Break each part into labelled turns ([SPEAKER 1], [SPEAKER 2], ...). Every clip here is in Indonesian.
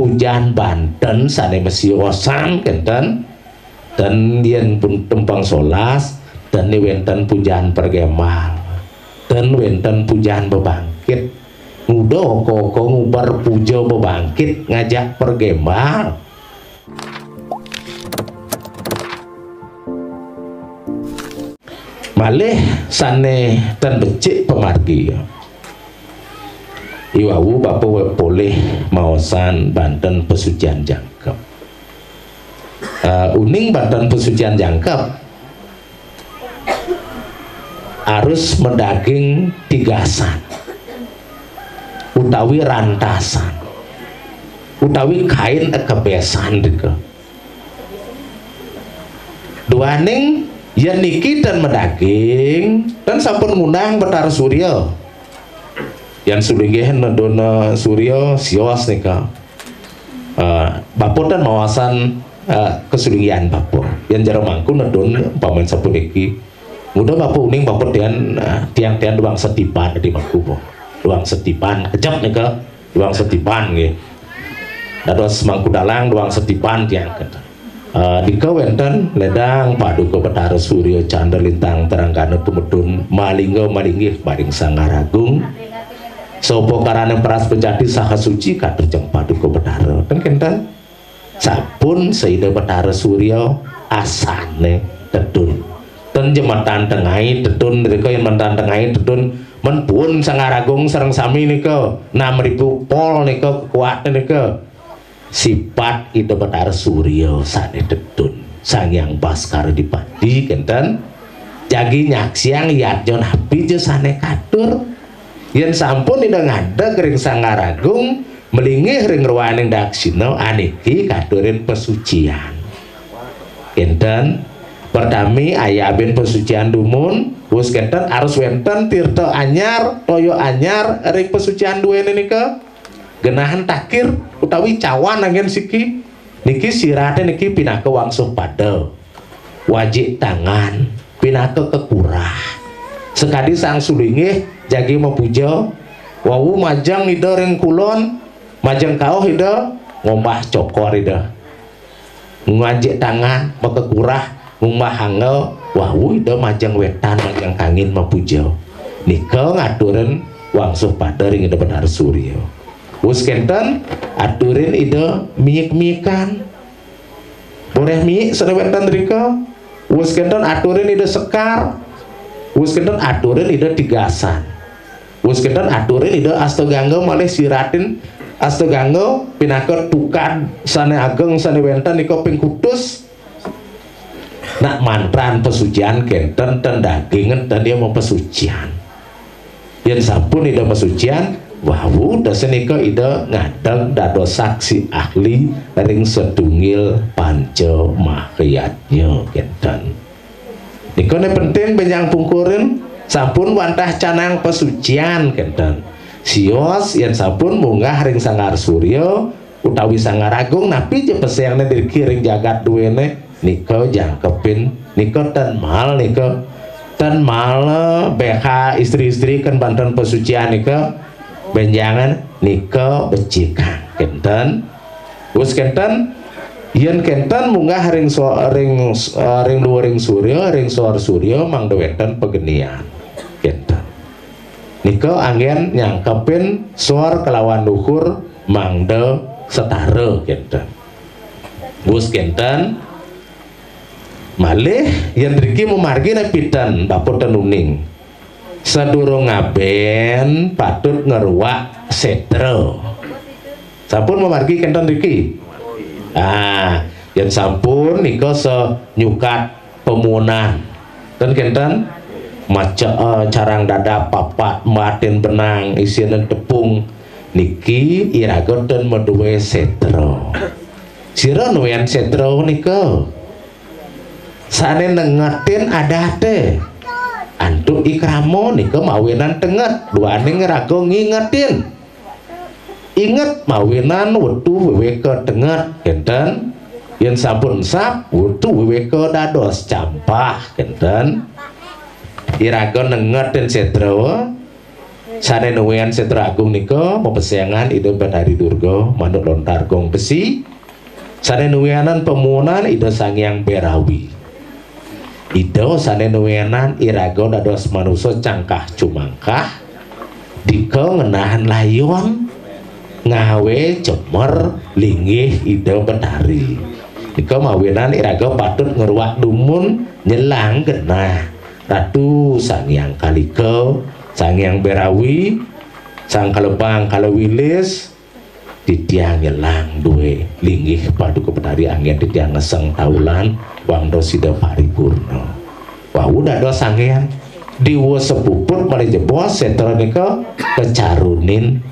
[SPEAKER 1] Pujan Banten sane mesiosan kenten dan yen pun tembang solas dan wenten pujan pergemal dan wenten pujan bebangkit ngudo koko ngubar pujo bebangkit ngajak pergemal malih sane ten becik pemargi iwawu bapak boleh maosan Banten pesucian jangkep uning Banten pesucian jangkep harus mendaging tigasan utawi rantasan utawi kain kebesan deke duaning yen niki dan mendaging dan sampun ngundang Betara Surya yang sulinggih nedona Surya sios nika bapur dan mawasan kesulinggihan bapur yang jarang mangku nedon paman sapuniki mudah bapak uning bapak tiang-tiang doang setipan di mangku doang setipan kejap nika doang setipan gitu dados mangku dalang doang setipan tiang dika wenten ledang paduka Betara Surya Candra Lintang Teranggana tumedun malingga malinggih paring Sangaragung sopo karane peras pejati saha suci katurjeng paduka Betara ten kenten sapun seida Betara Surya asane dedun ten jematan tengai dedun rika yen mentan tengai dedun menpun Sangaragung sareng sami nika 6.000 pol nika kekuatan nika sifat ida Betara Surya sane dedun Sangyang Baskara Dipati kenten jagi nyaksiang yatjon habi je sane katur yen sampun ida ngadeg ring Sangaragung melingih ring ruwaning daksina aniki katurin pesucian kenten pertami aya ben pesucian dumun wis kenten arus wenten tirta anyar toyo anyar ring pesucian duwene nika genahan takir utawi cawan angin siki niki sirate niki pinaka wangsuh pada wajib tangan pinaka kekurah sekadi sang sulingih jagi mepuja wawu majang ida ring kulon majang kauh ida ngombah cokor ida ngajik tangan mekekurah ngombah hangel wawu ida majang wetan majang kangin mepuja nika ngaturin wangsuh pada ring ida Betara Surya wis kenten aturin ida miyik-miyikan boleh miyik senewetan rika wis kenten aturin ida sekar wis kenten aturin ida tigasan wis kenten aturin ida astagangga malih siratin astagangga pinaka tukan sane ageng sane wenten nika ping kutus nak mantran pesucian kenten ten dagingan dan dia mau pesucian yen sampun ida pesucian wawu dasenika ida ngadeg dados saksi ahli ring sedungil panca mahyatnya kenten nikone penting benyang pungkurin sampun wantah canang pesucian kenten sios yen sampun munggah ring Sanggar Surya utawi Sangaragung napi je peseangna diriki ring jagat duwene nika jangkepin nika ten mal nika ten mal BH istri-istri kan Banten pesucian nika benjangan nika becikan kenten wis kenten yen kenten munggah ring luring Surya ring soar Surya mangda wenten pegenian kenten nika angin nyangkepin soar kelawan luhur mangda setara kenten wis kenten malih yen riki memargi nepitan bapur tenuning sadurung ngaben patut ngeruak setra sampun memargi kenten riki yang sampun nika senyukat pemunan dan kenten maca carang dada papat matin benang isian tepung niki iraga dan meduwe setra sira nuyan setra nika sane nengetin adate antuk ikramo nika mawinan tenget duaning raga ngingetin inget mawinan wetu weweke tenget kenten yen sampun sap wetu weweke dados campah kenten iraga nengetin setra Sane nuwian Setra Agung nika pepesengan ide Betari Durga manut lontar gong besi. Sane nuwianan pemunan ide Sangyang Berawi. Ide sane nuwianan iraga dados manusa cangkah cumangkah dika ngenahan layon ngawe cemer linggih ide Betari. Dika mawinan iraga patut ngeruak dumun nyelang genah Ratu Sangyang Kalika, Sangyang Berawi, Sang Kalebang Kalawilis ditiang nyelang duwe linggih Paduka Betari angin ditiang ngeseng taulan wangdo sida paripurna. Wah udah do Sangyang diwa sepuput malih jebos setra nika kecarunin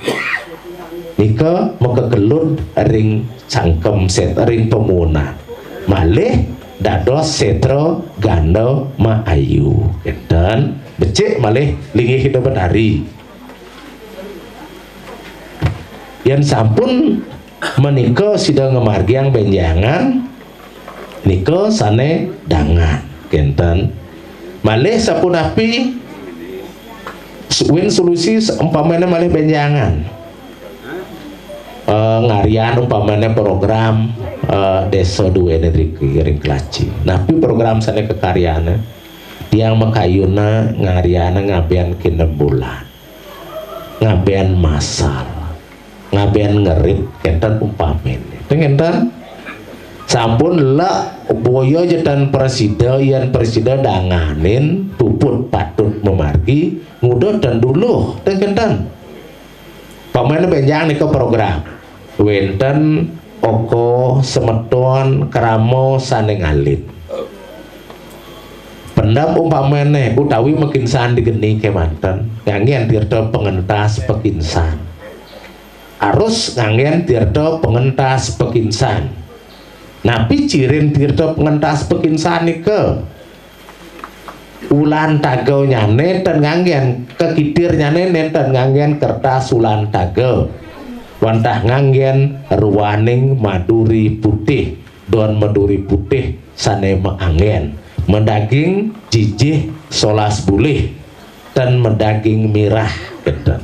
[SPEAKER 1] nika mekekelut ring cangkem set ring pemunah malih dados setra ganda maayu enten becik malih linggih Ida Betari yen sampun menika sida ngemargiang benjangan nika sane dangan kenten malih sapunapi win solusi umpamane malih benjangan ngarian umpamane program desa duwe negeri ring Kelaci. Napi program sana kekaryana yang makayuna ngariana ngabean kinem bulan ngabean masal ngabean ngerit enten umpamene enten sampun la boyo jedan presida yang presida danganin puput patut memargi ngudot dan dulu enten pamane benjang nika program wenten oko semeton keramo sane ngalit pendam umpamane utawi mekinsan digeni kemanten nganggen tirta pengentas pekinsan arus nganggen tirta pengentas pekinsan napi cirin tirta pengentas pekinsan nika ulan tagaw nyane dan nganggen kekitir nyane nenten nganggen kertas ulan tagaw wantah nganggen ruwaning maduri putih don maduri putih sane meanggen mendaging jijih solas bulih dan mendaging mirah geden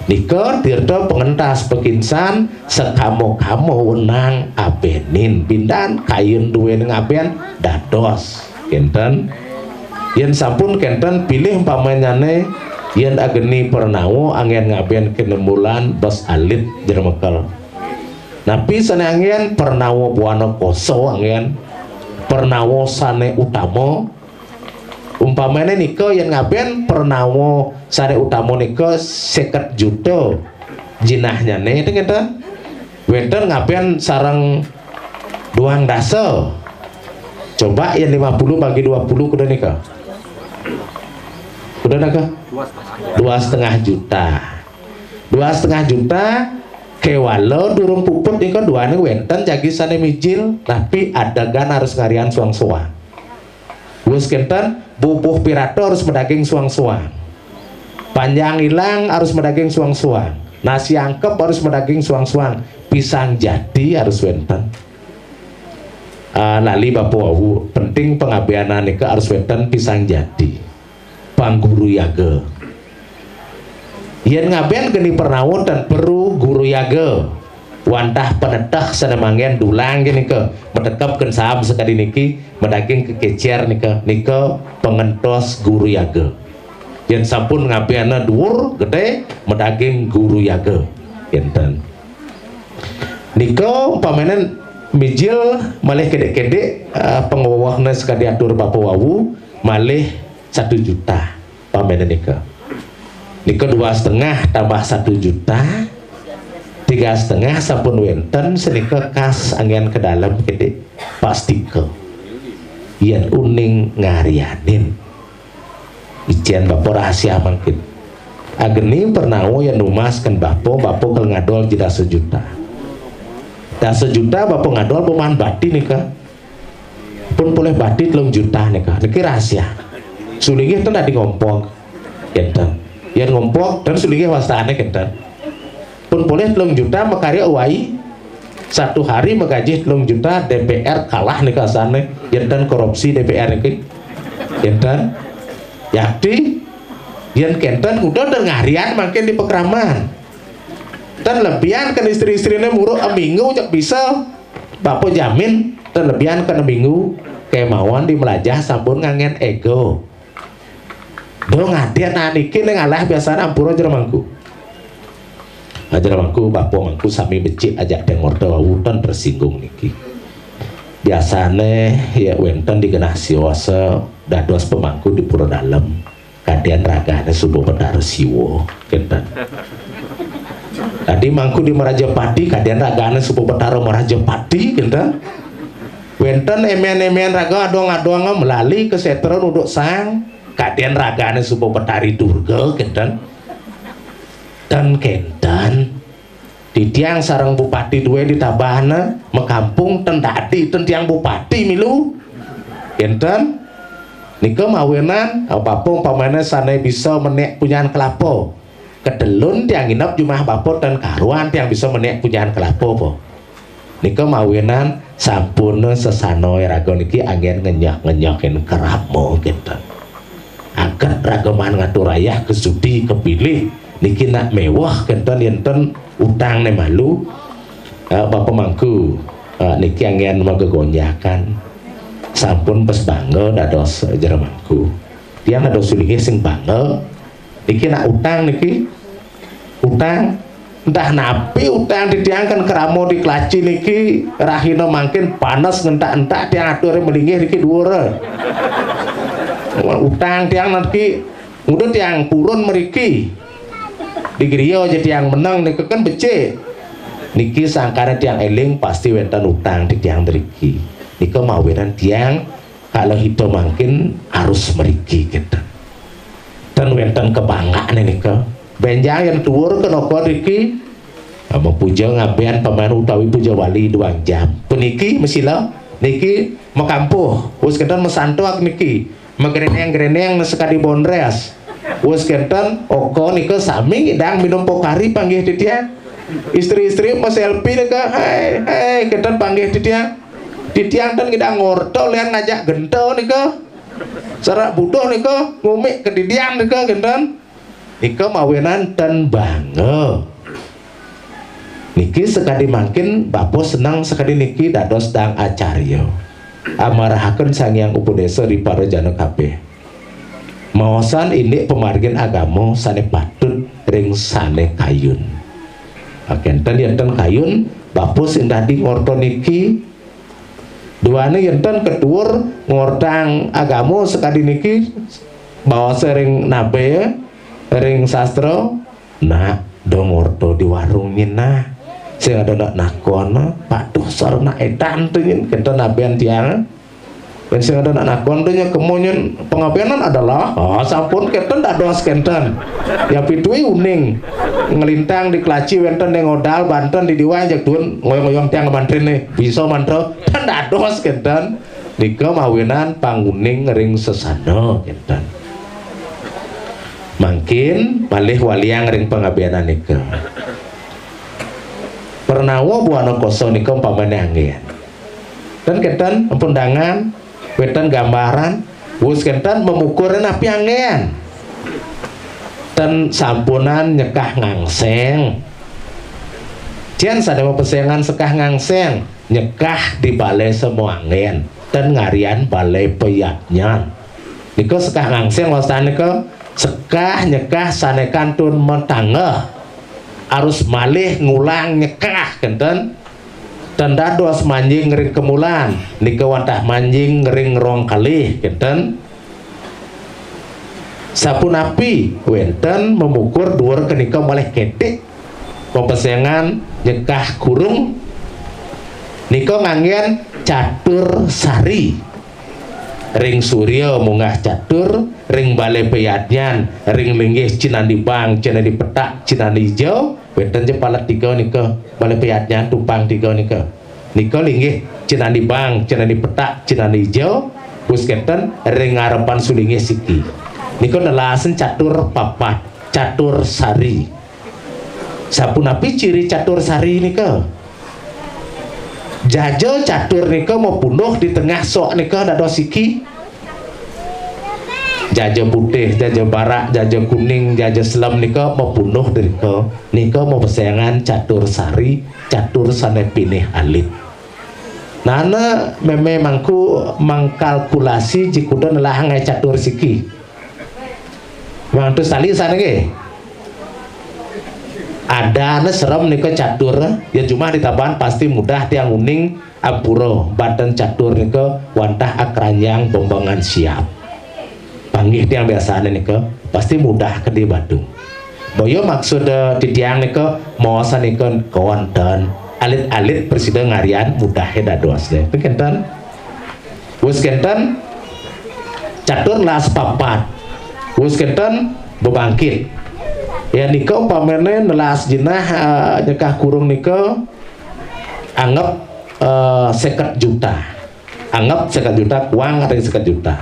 [SPEAKER 1] nika tirta pengentas pekinsan sekamo-kamo wenang abenin pindan kayun duwe ngaben dados kenten yen sampun kenten pilih umpamanyane yen ageni pernawo angin ngaben kenemulan bos alit jermekel napi sane angin pernawo buana koso angin pernawo sane utama umpamane nika yen ngaben pernawo sane utama nika 50 juta jinahnya nih ngeten wenten ngaben sarang duang dasa coba yen 50 bagi 20 kudu nika udah naga 2,5 juta 2,5 juta kewalo durung puput nika duane wenten jagi sane mijil tapi adegan harus ngarian suang-suang wis kenten bubuh pirato harus mendaging suang-suang panjang hilang harus mendaging suang-suang nasi angkep harus mendaging suang-suang pisang jadi harus wenten lali bapak wawu penting pengabeanan nika harus wenten pisang jadi pangguru yaga yen ngaben geni pernawo dan perlu guru yaga wantah penetah senemangen dulang gini ke medekapkan saham sekali niki mendaging kekecer nika pengentos guru yaga yen sampun ngabeana dhuwur gede mendaging guru yaga enten nika umpamane mijil malih kedek-kedek pengawahna sekali atur bapak wawu malih 1 juta pamene nika 2,5 tambah 1 juta 3,5 sampun wenten senika kas angin ke dalam gede pastike yen uning ngarianin ijen bapak rahasia mungkin ageni pernawo yang numaskan bapak kalau ngadol jeda 1 juta dan 1 juta bapak ngadol pemahan bati nika pun boleh bati 3 juta nika niki rahasia sulingnya itu tadi ngompok kenten yang ngompok dan sulingnya wastane kenten pun boleh 3 juta makarya uai 1 hari mengaji 3 juta DPR kalah nih kasane kenten korupsi DPR ini kenten yakti Yen kenten udah ngarian makin di pekraman. Dan lebihan kan istri-istrinya muruk minggu cak bisa bapak jamin dan lebihan kan minggu kemauan di melajah sampun ngangen ego. Do ngadian aniki ning alah biasana ampura jeremangku. Jeremangku bapak mangku sami becik ajak deng ordo wutan tersinggung niki. Biasane ya wenten digenah siwasa dados pemangku di pura dalem. Kadian ragane subuh Bathara Siwa kenten. Tadi mangku di Marajapati kadian ragane subuh Bathara Marajapati kenten. Wenten emen-emen raga adong-adong melali ke setron uduk sang kadian ragane subuh Bathari Durga kenten. Dan kenten di tiang sarang bupati dua ditabahna mekampung tendadi tiang bupati milu kenten. Nika mawenan bapung pamane sane bisa menek punyaan kelapa kedelun tiang nginep jumah bapot dan karuan tiang bisa menek punyaan kelapa po. Nika mawenan sampun sesano raga niki angin ngenyok-ngenyokin keramo gitu. Angkat ragaman ngatur ayah kesudi kepilih niki nak mewah kenten yenten utang ne malu bapak mangku niki angin magegonyakan sampun pes bangga dados jeremangku dia dados sulinge sing bangga niki nak utang niki utang entah napi utang didiangkan keramo di klaci niki rahina mangkin panas ngentak-entak tiang atur melinggih niki dhuwur utang tiang nanti udah tiang purun meriki di griya jadi yang menang niki kan becik niki sangkana tiang eling pasti wenten utang di tiang mriki. Nika mawenan tiang kalau hidup makin harus meriki gitu. Dan wenten kebanggaan nika benjang yang dhuwur kenapa riki mepuja ngabean pemain utawi puja wali 2 jam puniki mesila niki mekampuh wis kenten mesantuak niki megreneng-greneng sekali bondres wis kenten oko nika sami ngidang minum pokari panggih di tiang istri-istri mas selfie nika hai kenten panggih di tiang dan kita ngorto liang ngajak gento nika serak butuh nika ngumik ke didiang nika genten nika mawenan dan bangga niki sekali makin bapak senang sekali niki dados dang acarya amarahaken sang yang upodesa di para jana kabeh maosan ini pemargin agama sane patut ring sane kayun kenten enten kayun bapak sing tadi ngorto niki duane enten kedur ngortang agama sekali niki bawa sering nabe ring sastra nak dong ngorto di warung nyina sing ada nak nakon pak dosar nak edan tuh nyin kenten nabean tiang dan sing ada nak nakon tuh nya kemonyen pengabeanan adalah sampun kenten dados kenten ya pitui uning ngelintang di klaci wenten yang ngodal Banten di diwan jak tuan ngoyong-ngoyong tiang mantrin nih bisa mantro dan dados kenten nika mawinan panguning ring sesana kenten makin malih waliang ring pengabeanan nika pernawa buana koso nika umpamane angin dan kenten pundangan wetan gambaran wis kenten memukurin api angin dan sampunan nyekah ngangseng cian sadama pesengan sekah ngangseng nyekah di balai semua angin dan ngarian balai peyatnyan niko sekah ngangseng wastan niko sekah nyekah sanekan tun mentangga harus malih ngulang nyekah kenten dan dados manjing ring kemulan niko wantah manjing ring rong kalih kenten sapun api wenten memukur dhuwur kenika malih ketik pepesengan nyekah kurung nika nganggen catur sari ring surya munggah catur ring balai peyatnyan ring linggih cinandi bang cinandi petak cinandi hijau wenten jepalat 3 nika balai peyatnyan tumpang 3 nika linggih cinandi bang cinandi petak cinandi hijau wis kenten ring ngarepan sulinge siki niko nelasen catur papat catur sari sapunapi ciri catur sari niko jajal catur niko mau punduh di tengah sok niko dados siki jajah putih, jajah barak, jajah kuning, jajah selam nika mau bunuh nika mau persaingan catur sari, catur sane pinih alit. Nana meme mangku mengkalkulasi jikuda nelah ngai catur siki. Mang tu sali sana ge. Ada na serem nika catur ya cuma ditaban pasti mudah tiang uning ampuro badan catur nika wantah akranyang bombangan siap. Panggih tiang biasa nika pasti mudah ke di Badung. Boyo maksud di tiang nika mau nika kawantan alit-alit presiden ngarian mudah heda doas deh. Kentan, wus kentan catur las papat, wus kentan bebangkit. Ya nika umpamane nelas jenah nyekah kurung nika anggap 50 juta. Anggap 50 juta uang atau 50 juta.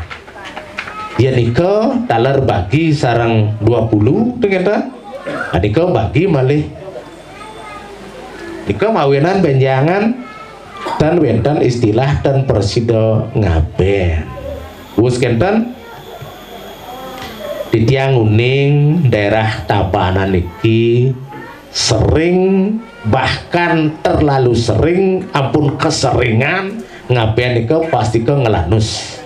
[SPEAKER 1] Ya nika talar bagi sarang 20 dengan nika bagi malih nika mawinan benjangan dan wentan istilah dan persido ngaben. Wus kenten di tiang uning daerah Tabanan niki sering bahkan terlalu sering ampun keseringan ngaben nika pasti ke ngelanus.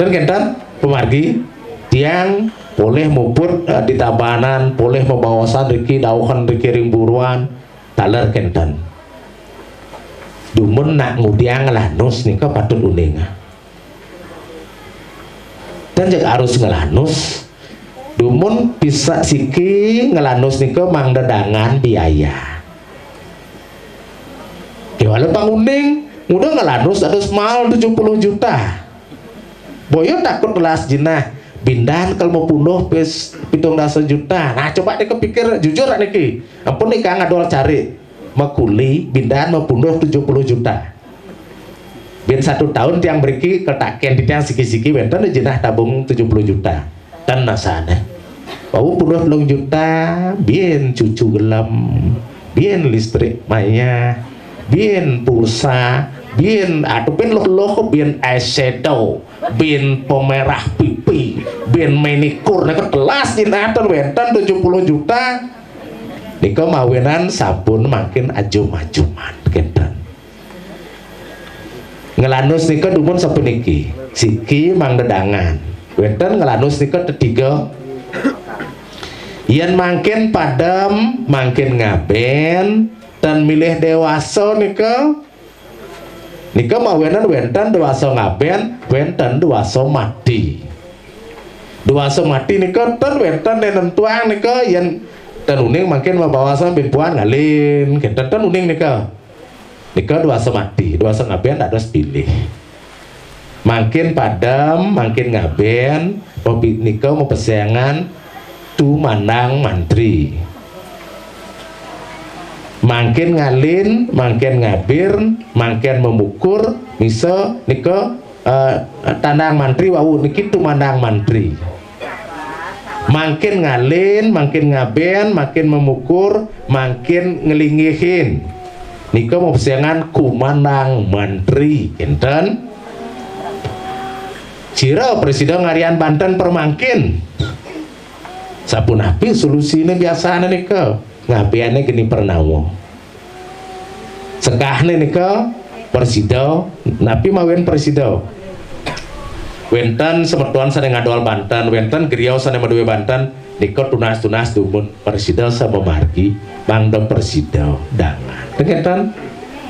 [SPEAKER 1] Dan kenten pemargi tiang boleh muput di Tabanan, boleh membawasan riki dauhan riki rimburuan taler kenten. Dumun nak ngudiang ngelanus nika patut uning. Dan juga harus ngelanus. Dumun bisa siki ngelanus nika mang dadangan biaya. Ya walau panguning mudah ngelanus ada mal 70 juta. Boyo takut kelas jenah bindan kalau mau punuh pes 17 juta. Nah coba deh kepikir jujur niki. Ampun nih kang ngadol cari makuli bindan mau punuh 70 juta. Bin 1 tahun tiang beriki ketaken di tiang siki-siki benten jenah tabung 70 juta. Dan nasane bau puluh juta bien cucu gelam bien listrik maya bien pulsa bien atau bien loh bien eyeshadow bien pemerah pipi bien manikur nah kelas jinatan wentan 70 juta nika mawinan sabun makin ajum-ajuman kentan ngelanus nika dumun sapuniki siki mang dedangan wentan ngelanus nika ketiga yen makin padam makin ngaben dan milih dewasa nika mawenan wenten dewasa ngaben wenten dewasa mati nika ten wenten nenentuang nika yen ten uning makin mabawasa binpuan ngalin kita ten uning nika dewasa mati dewasa ngaben ada pilih makin padam makin ngaben nika mau persaingan tu mandang mantri makin ngalin makin ngabir makin memukur miso nika tandang mantri wau niki tu mandang mantri makin ngalin makin ngaben makin memukur makin ngelingihin nika mau persaingan kumandang mantri enten cira presiden ngarian Banten permangkin sapun api solusinya biasa nika ngapiannya gini pernawo sekahnya nika persido napi mawin persido wenten semetuan sana ngadol Banten wenten geriau sana madue Banten nika tunas-tunas dumun persido sama margi mangda persido dangan kentan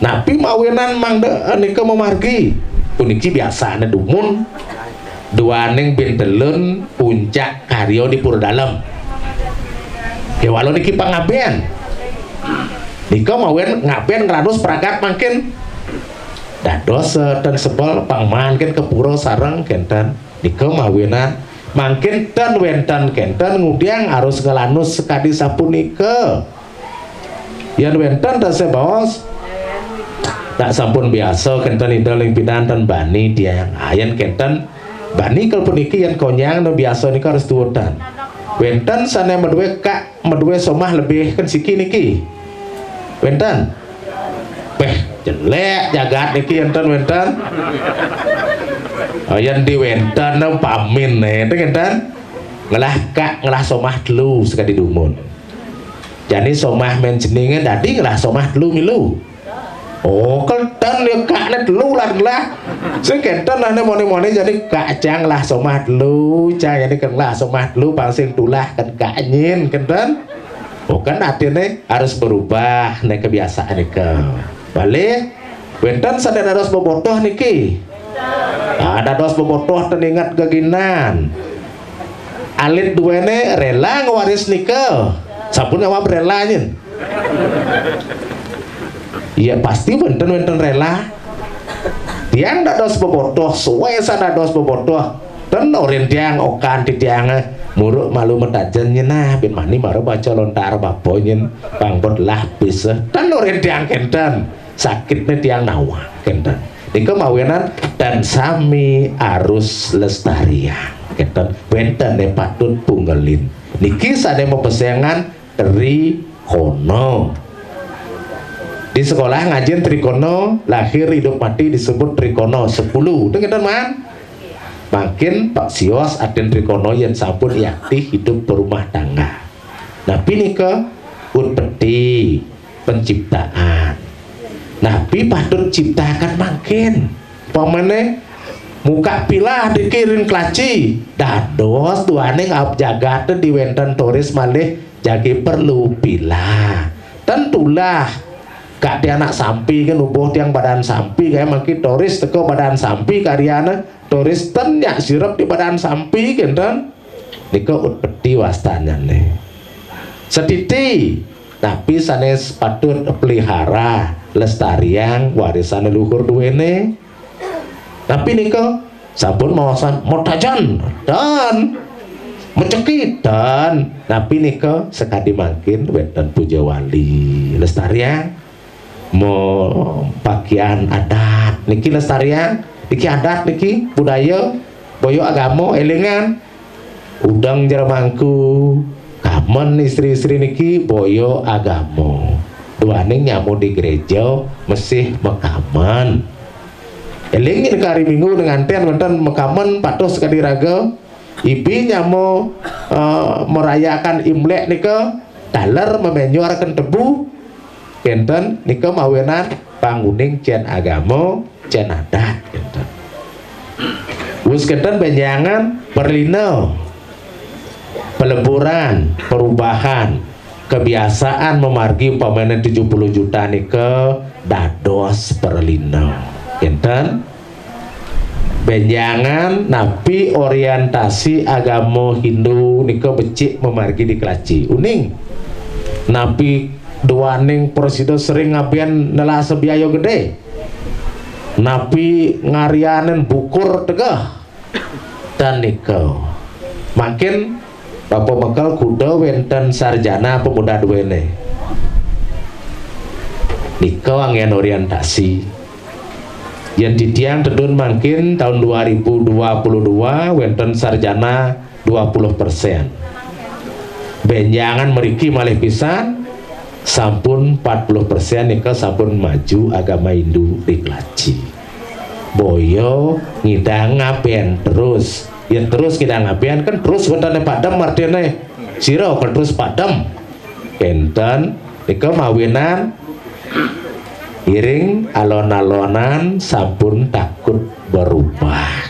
[SPEAKER 1] napi mawinan mangda nika memargi puniki biasa dumun dua neng bintelun puncak karyo di Purdalam ya walau niki pangaben nika mawen ngaben ngeranus peragat makin dados dan sebel pangman kan ke puro sarang kentan nika mawenan makin dan wentan kentan ngudiang harus ngelanus sekali sapunika yang wentan dan sebos tak sampun biasa kentan ida limpinan dan bani dia yang ayan kentan bani kalau puniki yang konyang no biasa nika harus tuutan wenten sana medue kak medue somah lebih kan siki niki wenten jelek jagat niki enten wenten yang diwenten pamin nih dengan ngelah kak ngelah somah dulu sekali dumun. Jadi somah menjenenge tadi ngelah somah dulu milu. Oh kelten ya kak net dulu lah ngelah. Sekenten lah moni jadi kak cang lah somah dulu, cang jadi ngelah somah dulu pangsing tulah kan kak nyin kenten. Oh kan artinya harus berubah nih kebiasaan nih ke. Balik, wenten sadar harus bobotoh niki. Ada dos bobotoh teningat keginan. Alit duene rela ngewaris nikel sampun nyawa rela nyin. Iya pasti wenten rela tiang dados bobotoh suwe sana dos bobotoh dan orin tiang okan di tiang muruk malu mentajen nyena bin mani maru baca lontar bapoyin bangbot lah bisa dan orin tiang kenten sakitnya tiang nawa kenten itu mawinan dan sami arus lestarian kenten wenten ne patut punggelin niki sade mau pesengan trikono di sekolah ngajin trikono lahir hidup mati disebut trikono 10 dengar man makin Pak Sios aden trikono yang sampun yakti hidup berumah tangga nabi nika peti penciptaan nabi patut ciptakan makin pamane muka pilah dikirim kelaci dados tuane ngap jagat di wenten turis malih jagi perlu pilah tentulah gak dia anak sampi kan ubuh tiang badan sampi kayak makin turis teko badan sampi karyana turis tenyak sirup di badan sampi kan niko utpeti wastanya nih setiti tapi sanes patut pelihara lestarian warisan leluhur duwene tapi niko sampun mawasan motajan dan mencekit dan tapi niko sekadi makin weten puja wali lestarian mau pakaian adat niki lestarian niki adat niki budaya boyo agama elingan udang jeramangku kamen istri-istri niki boyo agama duaning nyamu di gereja mesih mekaman elingin kari minggu dengan ten wonten mekaman patos sekali raga ibi nyamu merayakan Imlek nika daler memenyuarkan tebu kenten nika mawenan panguning cen agama cen adat kenten wis kenten benjangan perlino peleburan perubahan kebiasaan memargi umpamanya 70 juta nika dados perlino kenten benjangan napi orientasi agama Hindu nika becik memargi di Kelaci uning napi duaning presiden sering ngapian nela sebiayo gede napi ngarianen bukur tegah dan nika makin bapak bekal kuda wenten sarjana pemuda duwene nika angin orientasi yang ditiang tedun makin tahun 2022 wenten sarjana 20% benjangan meriki malih pisan sampun 40% nika sampun maju agama Hindu di Kelaci boyo ngidang ngapian terus ya terus ngidang ngapian kan terus wentane padam martine siro kan terus padam enten nika mawinan iring alon-alonan sampun takut berubah